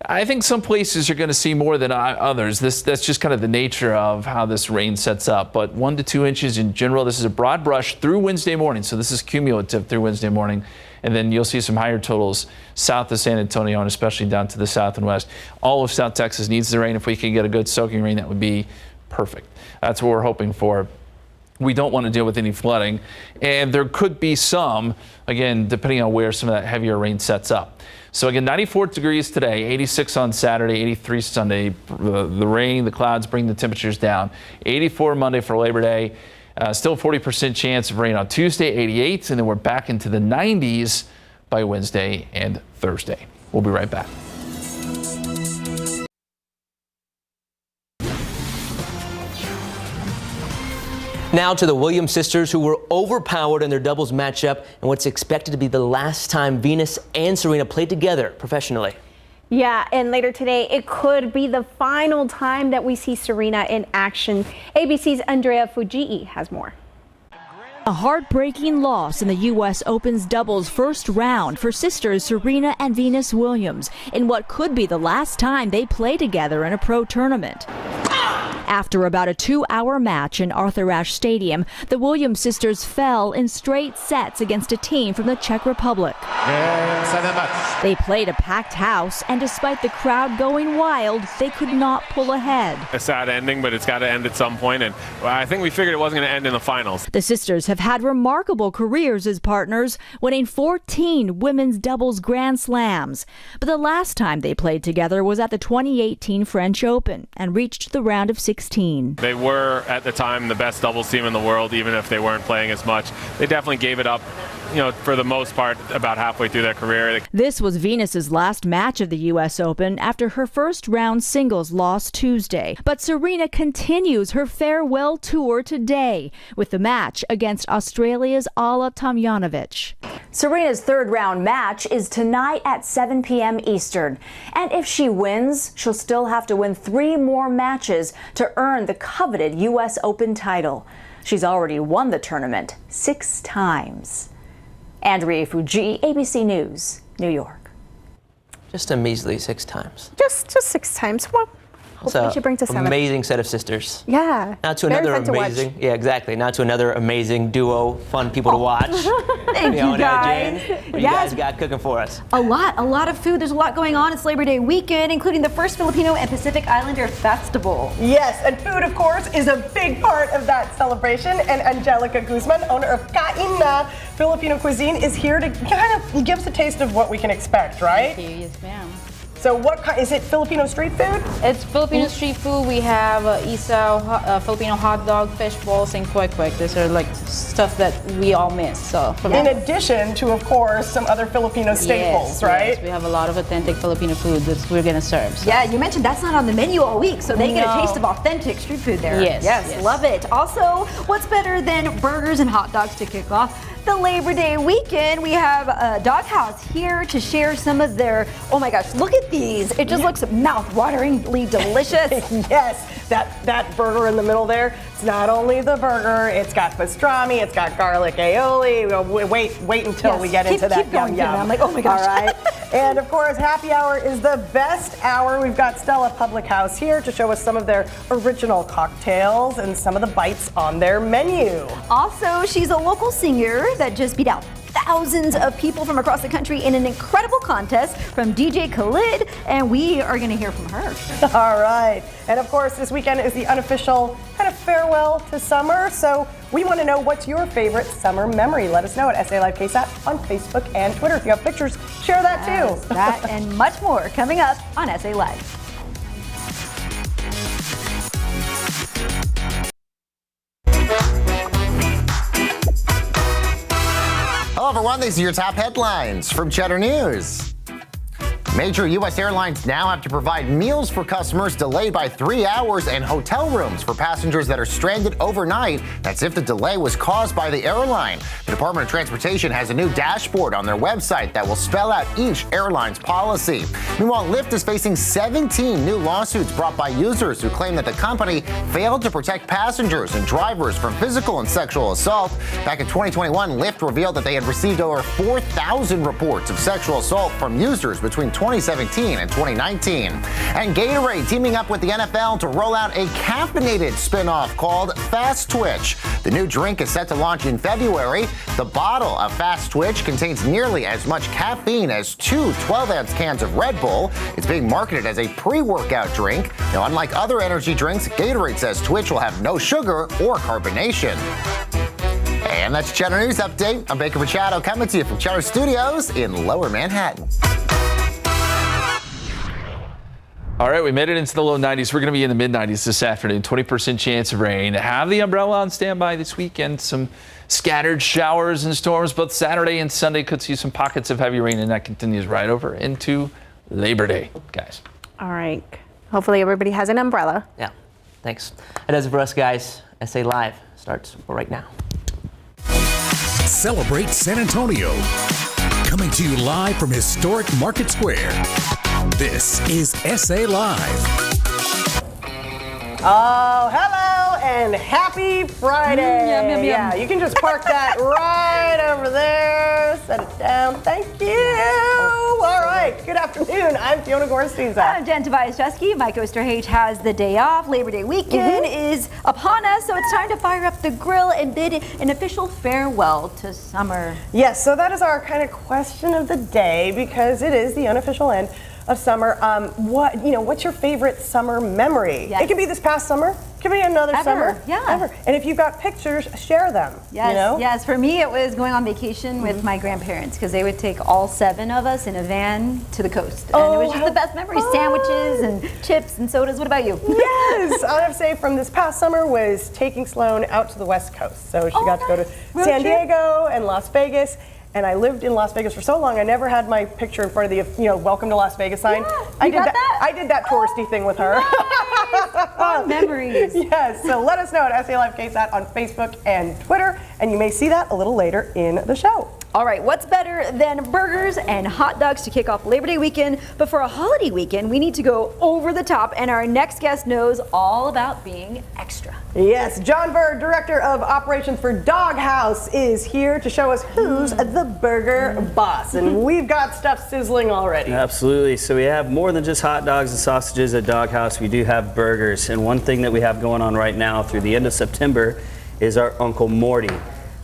I think some places are going to see more than others. That's just kind of the nature of how this rain sets up. But 1 to 2 inches in general. This is a broad brush through Wednesday morning. So this is cumulative through Wednesday morning. And then you'll see some higher totals south of San Antonio and especially down to the south and west. All of South Texas needs the rain. If we can get a good soaking rain, that would be perfect. That's what we're hoping for. We don't want to deal with any flooding, and there could be some, again, depending on where some of that heavier rain sets up. So again, 94 degrees today, 86 on Saturday, 83 Sunday. The rain, the clouds bring the temperatures down. 84 Monday for Labor Day. Still 40% chance of rain on Tuesday, 88, and then we're back into the 90s by Wednesday and Thursday. We'll be right back. Now to the Williams sisters, who were overpowered in their doubles matchup and what's expected to be the last time Venus and Serena played together professionally. Yeah, and later today, it could be the final time that we see Serena in action. ABC's Andrea Fujii has more. A heartbreaking loss in the U.S. Open's doubles first round for sisters Serena and Venus Williams in what could be the last time they play together in a pro tournament. After about a 2-hour match in Arthur Ashe Stadium, the Williams sisters fell in straight sets against a team from the Czech Republic. They played a packed house, and despite the crowd going wild, they could not pull ahead. A sad ending, but it's got to end at some point, and I think we figured it wasn't going to end in the finals. The sisters have had remarkable careers as partners, winning 14 women's doubles Grand Slams. But the last time they played together was at the 2018 French Open and reached the round of 16. They were, at the time, the best doubles team in the world, even if they weren't playing as much. They definitely gave it up, for the most part, about halfway through their career. This was Venus's last match of the U.S. Open after her first round singles loss Tuesday. But Serena continues her farewell tour today with the match against Australia's Ala Tomljanovic. Serena's third round match is tonight at 7 p.m. Eastern. And if she wins, she'll still have to win 3 more matches to earn the coveted U.S. Open title. She's already won the tournament 6 times. Andrea Fujii, ABC News, New York. Just a measly 6 times. Just 6 times. Well, hopefully she brings to 7. Amazing set of sisters. Yeah. Now to another amazing, now to another amazing duo, fun people to watch. Thank you, guys. What do you guys got cooking for us? A lot of food. There's a lot going on. It's Labor Day weekend, including the first Filipino and Pacific Islander Festival. Yes, and food, of course, is a big part of that celebration. And Angelica Guzman, owner of Kain Na Filipino Cuisine, is here to kind of give us a taste of what we can expect, right? Thank you. Yes, ma'am. So what kind, is it Filipino street food? It's Filipino street food. We have isaw, Filipino hot dog, fish balls, and kwek kwek. These are like stuff that we all miss. So in addition to, of course, some other Filipino staples, right? Yes, we have a lot of authentic Filipino food that we're gonna serve. So. Yeah, you mentioned that's not on the menu all week, so they get a taste of authentic street food there. Yes, yes, love it. Also, what's better than burgers and hot dogs to kick off the Labor Day weekend. We have Doghouse here to share some of their, oh my gosh, look at these. It just looks mouth-wateringly delicious. Yes, that burger in the middle there, it's not only the burger, it's got pastrami, it's got garlic aioli. Wait until we get into that yum yum. I'm like, oh my gosh. All right. And of course, happy hour is the best hour. We've got Stella Public House here to show us some of their original cocktails and some of the bites on their menu. Also, she's a local singer that just beat out thousands of people from across the country in an incredible contest from DJ Khalid, and we are going to hear from her. All right. And of course, this weekend is the unofficial kind of farewell to summer. So we want to know, what's your favorite summer memory? Let us know at SA Live KSAT on Facebook and Twitter. If you have pictures, share that too. That and much more coming up on SA Live. Hello everyone, these are your top headlines from Cheddar News. Major U.S. airlines now have to provide meals for customers delayed by 3 hours and hotel rooms for passengers that are stranded overnight. That's if the delay was caused by the airline. The Department of Transportation has a new dashboard on their website that will spell out each airline's policy. Meanwhile, Lyft is facing 17 new lawsuits brought by users who claim that the company failed to protect passengers and drivers from physical and sexual assault. Back in 2021, Lyft revealed that they had received over 4,000 reports of sexual assault from users between 2017 and 2019. And Gatorade teaming up with the NFL to roll out a caffeinated spin-off called Fast Twitch. The new drink is set to launch in February. The bottle of Fast Twitch contains nearly as much caffeine as two 12-ounce cans of Red Bull. It's being marketed as a pre-workout drink. Now, unlike other energy drinks, Gatorade says Twitch will have no sugar or carbonation. And that's Cheddar News Update. I'm Baker Machado coming to you from Cheddar Studios in Lower Manhattan. All right, we made it into the low 90s. We're going to be in the mid-90s this afternoon. 20% chance of rain. Have the umbrella on standby this weekend. Some scattered showers and storms both Saturday and Sunday. Could see some pockets of heavy rain, and that continues right over into Labor Day, guys. All right. Hopefully everybody has an umbrella. Yeah, thanks. That does it for us, guys. SA Live starts right now. Celebrate San Antonio. Coming to you live from historic Market Square. This is SA Live. Oh, hello and happy Friday. Yum, yum, yum. Yeah, you can just park that right over there. Set it down. Thank you. All right. Good afternoon. I'm Fiona Gorstiza. I'm Jen Tobias-Chesky. Mike Osterhage has the day off. Labor Day weekend is upon us, so it's time to fire up the grill and bid an official farewell to summer. Yes, so that is our kind of question of the day, because it is the unofficial end of summer. What's your favorite summer memory? Yes. It could be this past summer. It could be another summer. Yeah. Ever. And if you've got pictures, share them. Yes. You know? Yes. For me, it was going on vacation with my grandparents, because they would take all 7 of us in a van to the coast. And it was just the best memories. Sandwiches and chips and sodas. What about you? Yes. I have to say, from this past summer was taking Sloan out to the West Coast. So she got to go to San Diego and Las Vegas. And I lived in Las Vegas for so long, I never had my picture in front of the, welcome to Las Vegas sign. Yeah, I did that touristy thing with her. Fun memories. Yes, so let us know at SA Live KSAT on Facebook and Twitter, and you may see that a little later in the show. All right, what's better than burgers and hot dogs to kick off Labor Day weekend? But for a holiday weekend, we need to go over the top, and our next guest knows all about being extra. Yes, John Bird, Director of Operations for Doghouse, is here to show us who's the burger boss. And we've got stuff sizzling already. Absolutely. So we have more than just hot dogs and sausages at Doghouse. We do have burgers. And one thing that we have going on right now through the end of September is our Uncle Morty.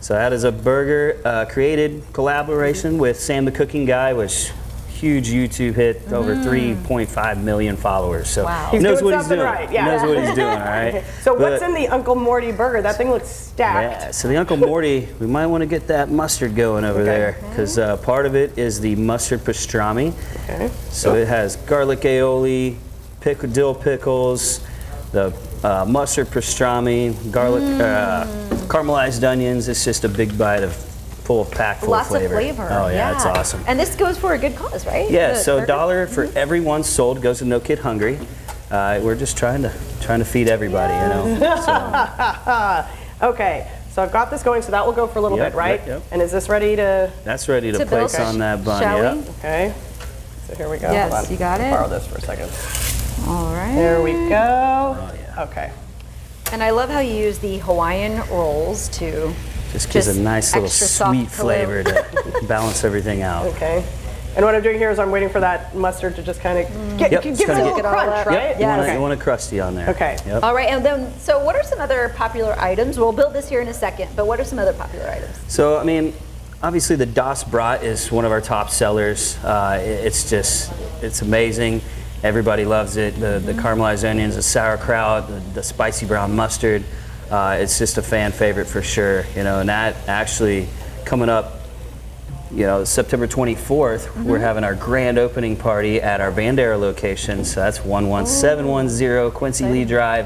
So that is a burger created collaboration with Sam the Cooking Guy, which huge YouTube hit, over 3.5 million followers. So he knows what he's doing. Right. Yeah. He knows what he's doing, all right? So what's in the Uncle Morty burger? That thing looks stacked. Yeah, so the Uncle Morty, we might want to get that mustard going over there, because part of it is the mustard pastrami. Okay. So it has garlic aioli, dill pickles, the mustard pastrami, garlic, caramelized onions. It's just a big bite of full of flavor. Lots of flavor. Oh yeah, it's awesome. And this goes for a good cause, right? Yeah, so $1 for every one sold goes to No Kid Hungry. We're just trying to feed everybody, you know. So. Okay, so So I've got this going, so that will go for a little Yep, bit, right? yep. And is this ready to? That's ready to place build? on that bun. Shall Yep. we? Okay. So here we go. Yes, Hold on. you got it. Borrow this for a second. All right. There we go. Okay. And I love how you use the Hawaiian rolls to Just gives a nice little extra soft sweet flavor to balance everything out. Okay. And what I'm doing here is I'm waiting for that mustard to just kind of give Yep, it it's a gonna little get- crunch, right? Yep. You want a crusty on there. Okay. Yep. All right, and then, so what are some other popular items? We'll build this here in a second, but what are some other popular items? So, I mean, obviously the Das Brat is one of our top sellers. It's amazing. Everybody loves it. The caramelized onions, the sauerkraut, the spicy brown mustard. It's just a fan favorite for sure, you know, and that actually coming up, you know, September 24th, we're having our grand opening party at our Bandera location. So that's 11710 Quincy Lee Drive.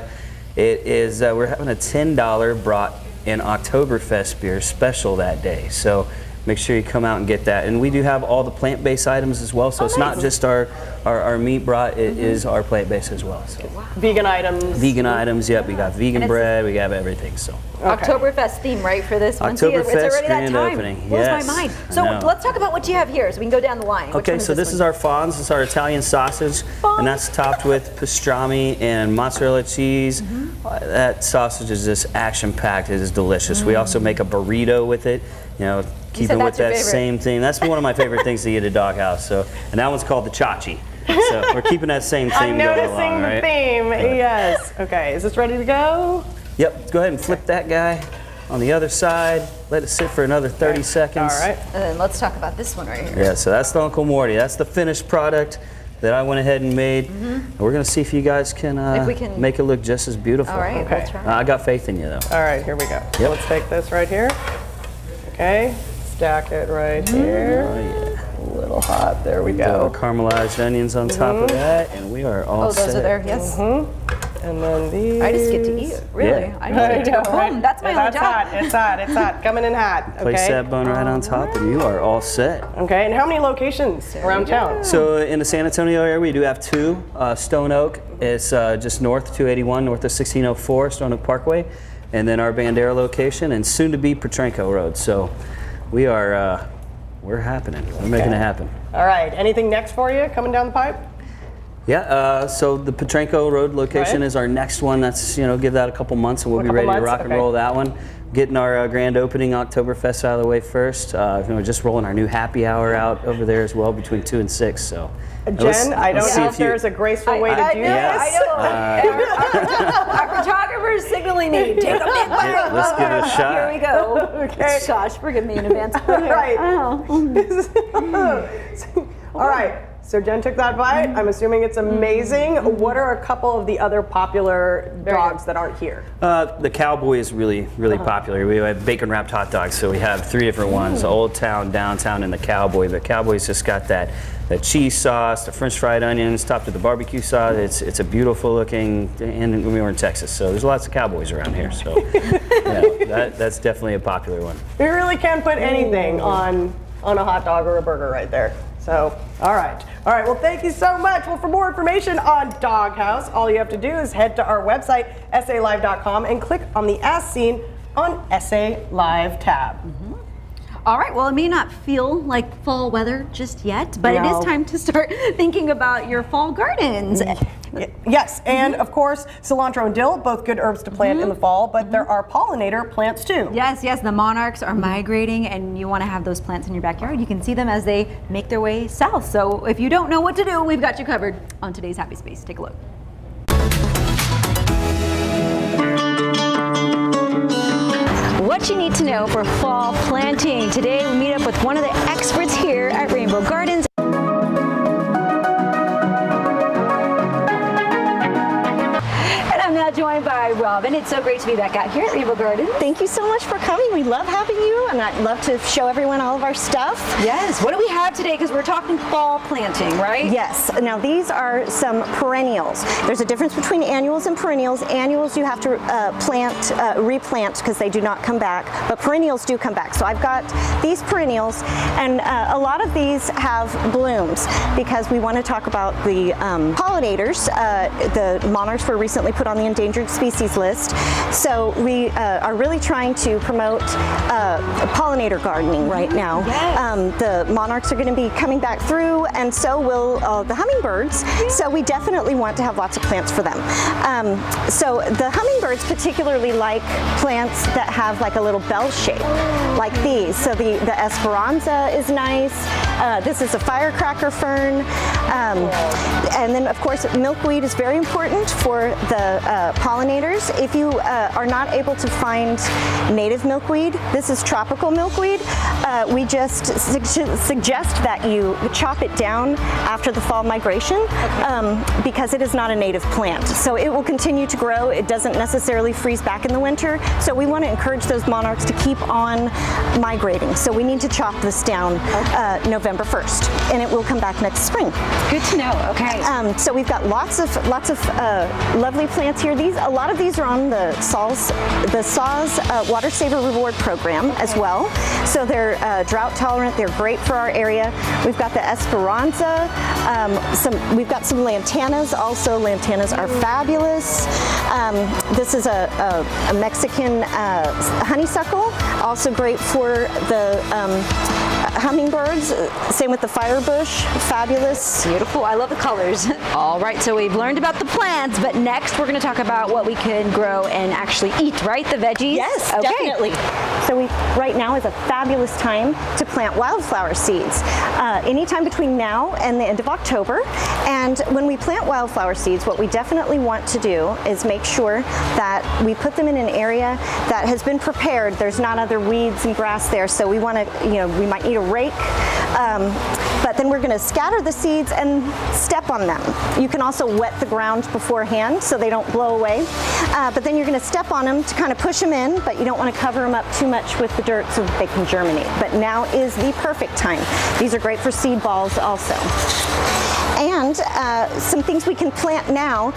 It is, we're having a $10 brat in Oktoberfest beer special that day. So make sure you come out and get that. And we do have all the plant-based items as well. So it's not just our meat brat, it is our plant-based as well. So. Vegan items. Vegan items, yep. We got vegan bread, we have everything. So. Oktoberfest theme, right, for this one? See, it's Oktoberfest already that grand time. opening. Blows Yes, my mind. I So know. let's talk about what you have here, so we can go down the line. Which Okay, one so this one? is our Fonz. This is our Italian sausage, and that's topped with pastrami and mozzarella cheese. That sausage is just action-packed. It is delicious. We also make a burrito with it. You know, keeping with that's your that favorite. same thing. That's one of my favorite things to eat at Doghouse. So, and that one's called the chachi. So we're keeping that same theme I'm going noticing along, the right? theme. Yes. Okay. Is this ready to go? Yep. Go ahead and flip that guy on the other side. Let it sit for another 30 seconds. All right. And then let's talk about this one right here. Yeah, so that's the Uncle Morty. That's the finished product that I went ahead and made. And we're gonna see if you guys can, If we can- make it look just as beautiful. All right, we'll try. I got faith in you though. All right. Here we go. Yep. Let's take this right here. Okay. Stack it right here. Oh yeah. A little hot. There we Got our go. caramelized onions on top of that, and we are all Oh, those set. are there, yes. And then these. I just get to eat it, really. Yeah. I just get to go home. That's my only That's job. hot. It's hot. It's hot. Coming in hot. Place Okay. that bun right on top, and you are all set. Okay. And how many locations around town? So in the San Antonio area, we do have two. Stone Oak is just north 281, north of 1604, Stone Oak Parkway, and then our Bandera location, and soon to be Petrenko Road. So we are, we're happening. We're making it happen. All right. Anything next for you coming down the pipe? Yeah, so the Petrenko Road location Right. is our next one. That's, you know, give that a couple months and we'll A be couple ready to months, rock and okay. roll that one. Getting our grand opening Oktoberfest out of the way first. You know, just rolling our new happy hour out over there as well between 2 and 6. So, Jen, I don't let's see know if if there's a graceful way to do this. I know. Our photographer is signaling me. Take a big bite. Let's give it a shot. Here we go. Okay. Gosh, forgive me in advance. Right. Oh. All right. So Jen took that bite. I'm assuming it's amazing. What are a couple of the other popular dogs that aren't here? The Cowboy is really popular. We have bacon wrapped hot dogs, so we have 3 different ones: Old Town, Downtown, and the Cowboy. The Cowboy's just got that cheese sauce, the French fried onions, topped with the barbecue sauce. It's a beautiful looking, and we were in Texas, so there's lots of Cowboys around here. So yeah, that's definitely a popular one. We really can't put anything on a hot dog or a burger right there. So, all right. All right, well, thank you so much. Well, for more information on Doghouse, all you have to do is head to our website, salive.com, and click on the As Seen on SA Live tab. All right, well, it may not feel like fall weather just yet, but it No. is time to start thinking about your fall gardens. Yes, and of course, cilantro and dill, both good herbs to plant in the fall, but there are pollinator plants too. Yes, the monarchs are migrating and you want to have those plants in your backyard. You can see them as they make their way south. So if you don't know what to do, we've got you covered on today's Happy Space. Take a look. What you need to know for fall planting. Today we meet up with one of the experts here at Rainbow Gardens. And I'm now joined by Robin. It's so great to be back out here at Rainbow Gardens. Thank you so much for coming. We love having you, and I'd love to show everyone all of our stuff. Yes. What do we have today? Because we're talking fall planting, right? Yes. Now these are some perennials. There's a difference between annuals and perennials. Annuals you have to replant because they do not come back, but perennials do come back. So I've got these perennials, and a lot of these have blooms because we want to talk about the pollinators. The monarchs were recently put on the endangered endangered species list. So we are really trying to promote pollinator gardening right now. The monarchs are going to be coming back through, and so will the hummingbirds. So we definitely want to have lots of plants for them. So the hummingbirds particularly like plants that have like a little bell shape, like these. So the Esperanza is nice. This is a firecracker fern. And then of course milkweed is very important for the pollinators. If you are not able to find native milkweed, this is tropical milkweed. We just suggest that you chop it down after the fall migration because it is not a native plant. So it will continue to grow. It doesn't necessarily freeze back in the winter. So we want to encourage those monarchs to keep on migrating. So we need to chop this down November 1st, and it will come back next spring. Good to know. Okay. So we've got lots of lovely plants here. A lot of these are on the SAWS Water Saver Reward Program as well. So they're drought tolerant. They're great for our area. We've got the Esperanza. We've got some lantanas. Also, lantanas are fabulous. This is a Mexican honeysuckle. Also great for the hummingbirds. Same with the firebush. Fabulous. Beautiful. I love the colors. All right, so we've learned about the plants, but next we're going to talk about what we can grow and actually eat, right? The veggies? Yes, definitely. So right now is a fabulous time to plant wildflower seeds. Anytime between now and the end of October. And when we plant wildflower seeds, what we definitely want to do is make sure that we put them in an area that has been prepared. There's not other weeds and grass there, so we want to, we might need a rake, but then we're going to scatter the seeds and step on them. You can also wet the ground beforehand so they don't blow away, but then you're going to step on them to kind of push them in, but you don't want to cover them up too much with the dirt so that they can germinate. But now is the perfect time. These are great for seed balls also. And some things we can plant now.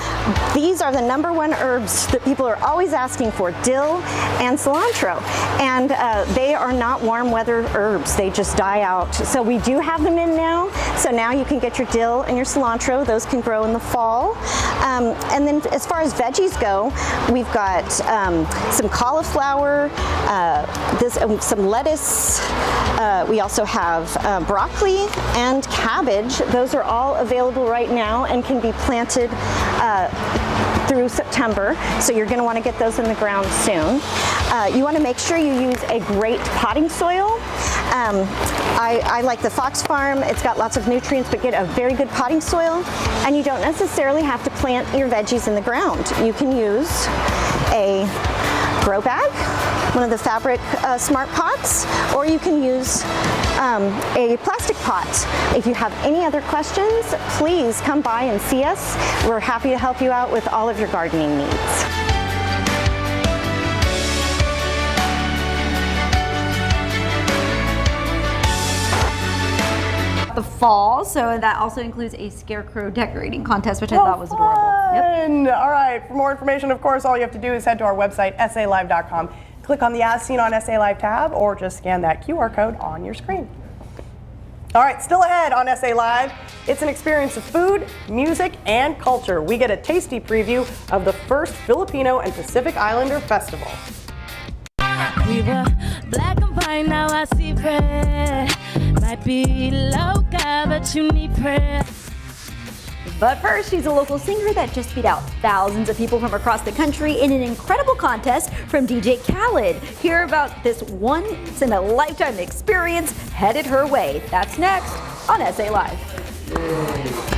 These are the #1 herbs that people are always asking for, dill and cilantro. And they are not warm weather herbs. They just die out. So we do have them in now. So now you can get your dill and your cilantro. Those can grow in the fall. And then as far as veggies go, we've got some cauliflower, some lettuce. We also have broccoli and cabbage. Those are all available right now and can be planted through September, so you're going to want to get those in the ground soon. You want to make sure you use a great potting soil. I like the Fox Farm. It's got lots of nutrients, but get a very good potting soil. And you don't necessarily have to plant your veggies in the ground. You can use a grow bag, one of the fabric smart pots, or you can use a plastic pot. If you have any other questions, please come by and see us. We're happy to help you out with all of your gardening needs. The fall, so that also includes a scarecrow decorating contest, which I thought was adorable. Yep. All right, for more information, of course, all you have to do is head to our website, salive.com. Click on the As Seen on SA Live tab, or just scan that QR code on your screen. All right, still ahead on SA Live, it's an experience of food, music, and culture. We get a tasty preview of the first Filipino and Pacific Islander Festival. We were black and white, now I see red. Might be loca, but you need prayer. But first, she's a local singer that just beat out thousands of people from across the country in an incredible contest from DJ Khaled. Hear about this once-in-a-lifetime experience headed her way. That's next on SA Live.